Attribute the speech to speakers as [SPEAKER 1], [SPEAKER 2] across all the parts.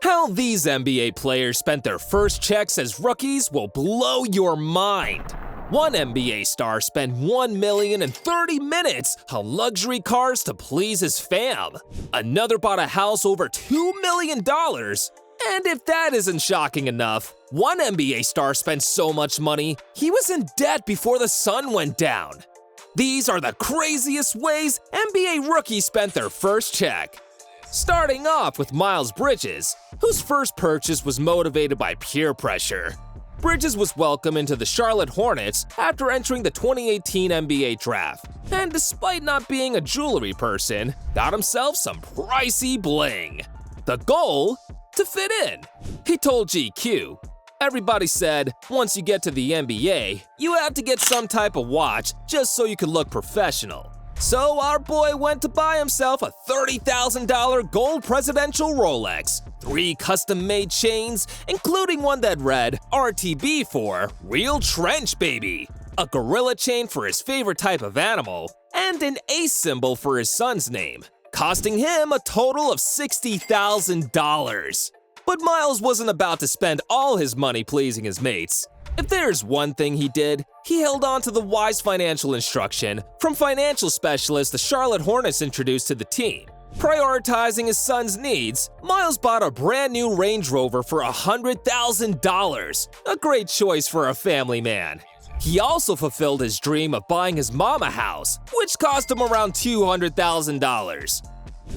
[SPEAKER 1] How these NBA players spent their first checks as rookies will blow your mind. One NBA star spent $1 million in 30 minutes on luxury cars to please his fam. Another bought a house over $2 million. And if that isn't shocking enough, one NBA star spent so much money, he was in debt before the sun went down. These are the craziest ways NBA rookies spent their first check. Starting off with Miles Bridges, whose first purchase was motivated by peer pressure. Bridges was welcomed into the Charlotte Hornets after entering the 2018 NBA draft, and despite not being a jewelry person, got himself some pricey bling. The goal? To fit in. He told GQ, "Everybody said, once you get to the NBA, you have to get some type of watch just so you can look professional. So our boy went to buy himself a $30,000 gold presidential Rolex, 3 custom-made chains, including one that read RTB for Real Trench Baby, a gorilla chain for his favorite type of animal, and an ace symbol for his son's name, costing him a total of $60,000. But Miles wasn't about to spend all his money pleasing his mates. If there's one thing he did, he held on to the wise financial instruction from financial specialist the Charlotte Hornets introduced to the team. Prioritizing his son's needs, Miles bought a brand new Range Rover for $100,000, a great choice for a family man. He also fulfilled his dream of buying his mom a house, which cost him around $200,000.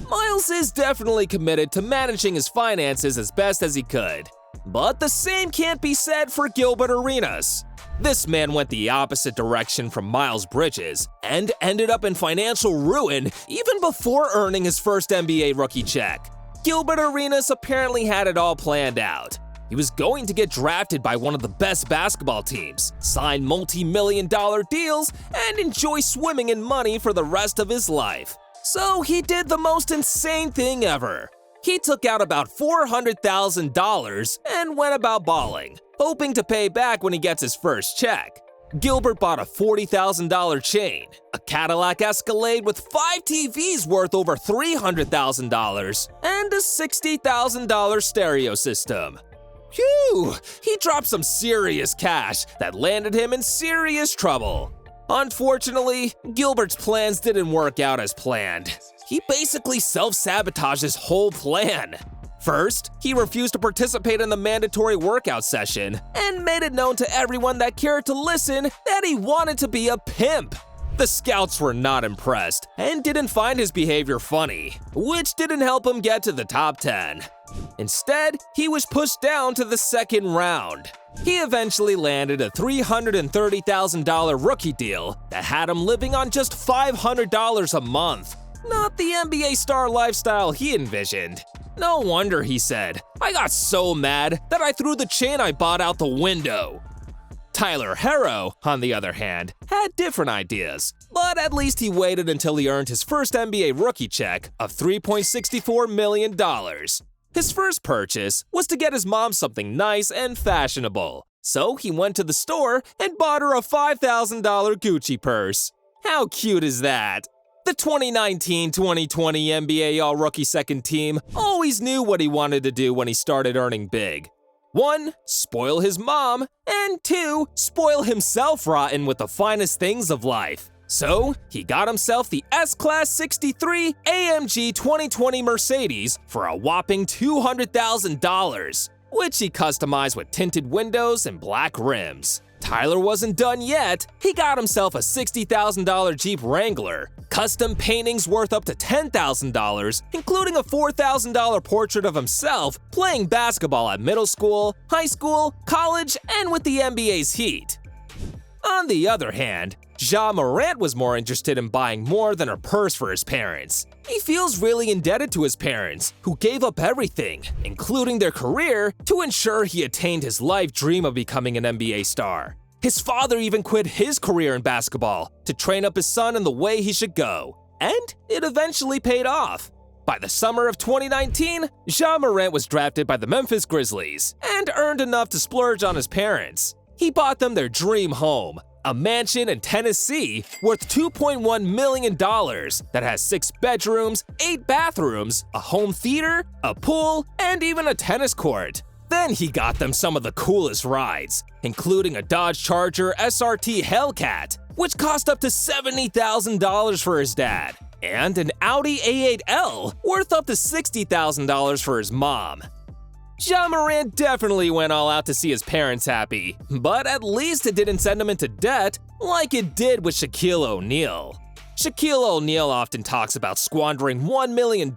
[SPEAKER 1] Miles is definitely committed to managing his finances as best as he could. But the same can't be said for Gilbert Arenas. This man went the opposite direction from Miles Bridges and ended up in financial ruin even before earning his first NBA rookie check. Gilbert Arenas apparently had it all planned out. He was going to get drafted by one of the best basketball teams, sign multi-million-dollar deals, and enjoy swimming in money for the rest of his life. So he did the most insane thing ever. He took out about $400,000 and went about balling, hoping to pay back when he gets his first check. Gilbert bought a $40,000 chain, a Cadillac Escalade with 5 TVs worth over $300,000, and a $60,000 stereo system. Phew! He dropped some serious cash that landed him in serious trouble. Unfortunately, Gilbert's plans didn't work out as planned. He basically self-sabotaged his whole plan. First, he refused to participate in the mandatory workout session and made it known to everyone that cared to listen that he wanted to be a pimp. The scouts were not impressed and didn't find his behavior funny, which didn't help him get to the top 10. Instead, he was pushed down to the second round. He eventually landed a $330,000 rookie deal that had him living on just $500 a month. Not the NBA star lifestyle he envisioned. No wonder he said, "I got so mad that I threw the chain I bought out the window." Tyler Herro, on the other hand, had different ideas, but at least he waited until he earned his first NBA rookie check of $3.64 million. His first purchase was to get his mom something nice and fashionable, so he went to the store and bought her a $5,000 Gucci purse. How cute is that? The 2019-2020 NBA All-Rookie Second Team always knew what he wanted to do when he started earning big. 1. Spoil his mom, and 2. Spoil himself rotten with the finest things of life. So, he got himself the S-Class 63 AMG 2020 Mercedes for a whopping $200,000, which he customized with tinted windows and black rims. Tyler wasn't done yet. He got himself a $60,000 Jeep Wrangler, custom paintings worth up to $10,000, including a $4,000 portrait of himself playing basketball at middle school, high school, college, and with the NBA's Heat. On the other hand, Ja Morant was more interested in buying more than a purse for his parents. He feels really indebted to his parents, who gave up everything, including their career, to ensure he attained his life dream of becoming an NBA star. His father even quit his career in basketball to train up his son in the way he should go, and it eventually paid off. By the summer of 2019, Ja Morant was drafted by the Memphis Grizzlies and earned enough to splurge on his parents. He bought them their dream home, a mansion in Tennessee worth $2.1 million that has 6 bedrooms, 8 bathrooms, a home theater, a pool, and even a tennis court. Then he got them some of the coolest rides, including a Dodge Charger SRT Hellcat, which cost up to $70,000 for his dad, and an Audi A8L worth up to $60,000 for his mom. Ja Morant definitely went all out to see his parents happy, but at least it didn't send him into debt like it did with Shaquille O'Neal. Shaquille O'Neal often talks about squandering $1 million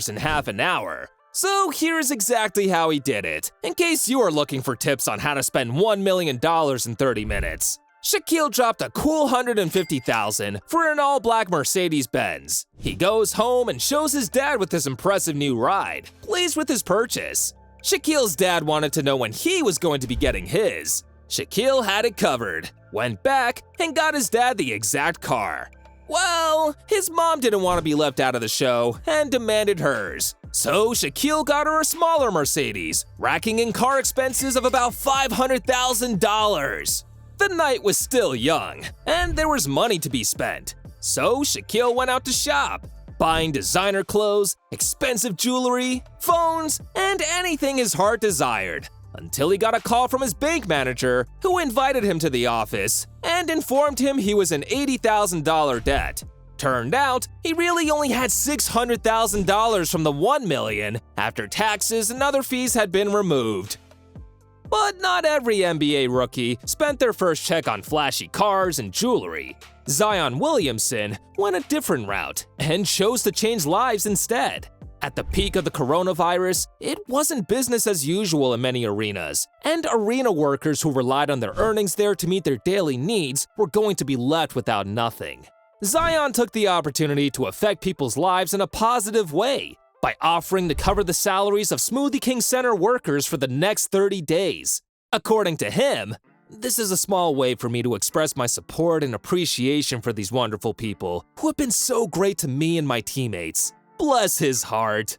[SPEAKER 1] in half an hour. So here's exactly how he did it, in case you are looking for tips on how to spend $1 million in 30 minutes. Shaquille dropped a cool $150,000 for an all-black Mercedes-Benz. He goes home and shows his dad with this impressive new ride, pleased with his purchase. Shaquille's dad wanted to know when he was going to be getting his. Shaquille had it covered, went back, and got his dad the exact car. Well, his mom didn't want to be left out of the show and demanded hers. So Shaquille got her a smaller Mercedes, racking in car expenses of about $500,000. The night was still young, and there was money to be spent. So Shaquille went out to shop, buying designer clothes, expensive jewelry, phones, and anything his heart desired, until he got a call from his bank manager, who invited him to the office and informed him he was in $80,000 debt. Turned out, he really only had $600,000 from the $1 million after taxes and other fees had been removed. But not every NBA rookie spent their first check on flashy cars and jewelry. Zion Williamson went a different route and chose to change lives instead. At the peak of the coronavirus, it wasn't business as usual in many arenas, and arena workers who relied on their earnings there to meet their daily needs were going to be left without nothing. Zion took the opportunity to affect people's lives in a positive way by offering to cover the salaries of Smoothie King Center workers for the next 30 days. According to him, "This is a small way for me to express my support and appreciation for these wonderful people who have been so great to me and my teammates." Bless his heart.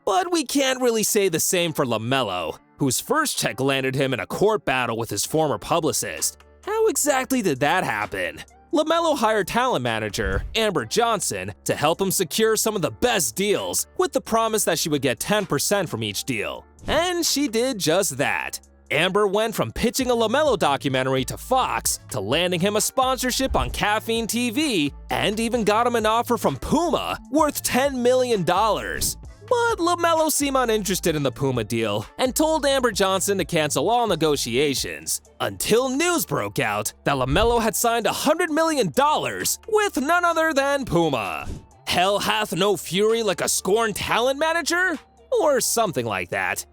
[SPEAKER 1] But we can't really say the same for LaMelo, whose first check landed him in a court battle with his former publicist. How exactly did that happen? LaMelo hired talent manager Amber Johnson to help him secure some of the best deals, with the promise that she would get 10% from each deal. And she did just that. Amber went from pitching a LaMelo documentary to Fox to landing him a sponsorship on Caffeine TV, and even got him an offer from Puma worth $10 million. But LaMelo seemed uninterested in the Puma deal and told Amber Johnson to cancel all negotiations, until news broke out that LaMelo had signed $100 million with none other than Puma. Hell hath no fury like a scorned talent manager? Or something like that.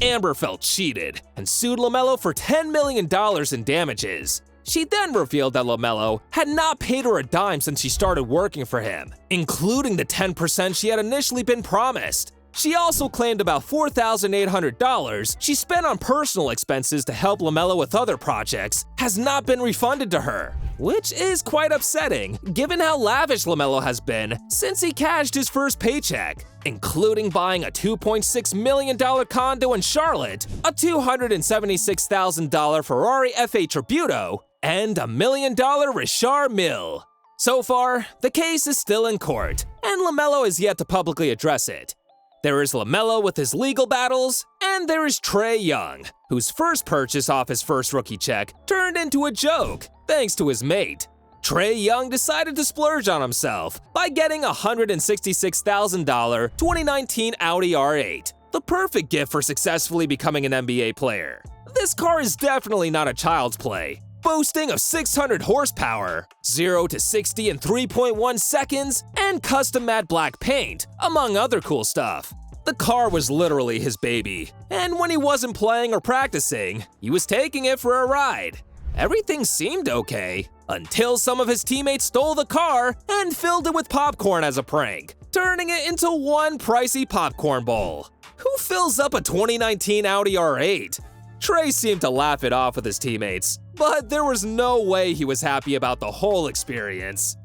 [SPEAKER 1] Amber felt cheated and sued LaMelo for $10 million in damages. She then revealed that LaMelo had not paid her a dime since she started working for him, including the 10% she had initially been promised. She also claimed about $4,800 she spent on personal expenses to help LaMelo with other projects has not been refunded to her, which is quite upsetting given how lavish LaMelo has been since he cashed his first paycheck, including buying a $2.6 million condo in Charlotte, a $276,000 Ferrari F8 Tributo, and a $1 million Richard Mille. So far, the case is still in court, and LaMelo is yet to publicly address it. There is LaMelo with his legal battles, and there is Trae Young, whose first purchase off his first rookie check turned into a joke, thanks to his mate. Trae Young decided to splurge on himself by getting a $166,000 2019 Audi R8, the perfect gift for successfully becoming an NBA player. This car is definitely not a child's play, boasting of 600 horsepower, 0 to 60 in 3.1 seconds, and custom matte black paint, among other cool stuff. The car was literally his baby, and when he wasn't playing or practicing, he was taking it for a ride. Everything seemed okay, until some of his teammates stole the car and filled it with popcorn as a prank, turning it into one pricey popcorn bowl. Who fills up a 2019 Audi R8? Trae seemed to laugh it off with his teammates, but there was no way he was happy about the whole experience.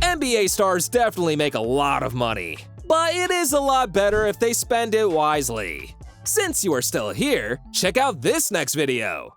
[SPEAKER 1] NBA stars definitely make a lot of money, but it is a lot better if they spend it wisely. Since you are still here, check out this next video.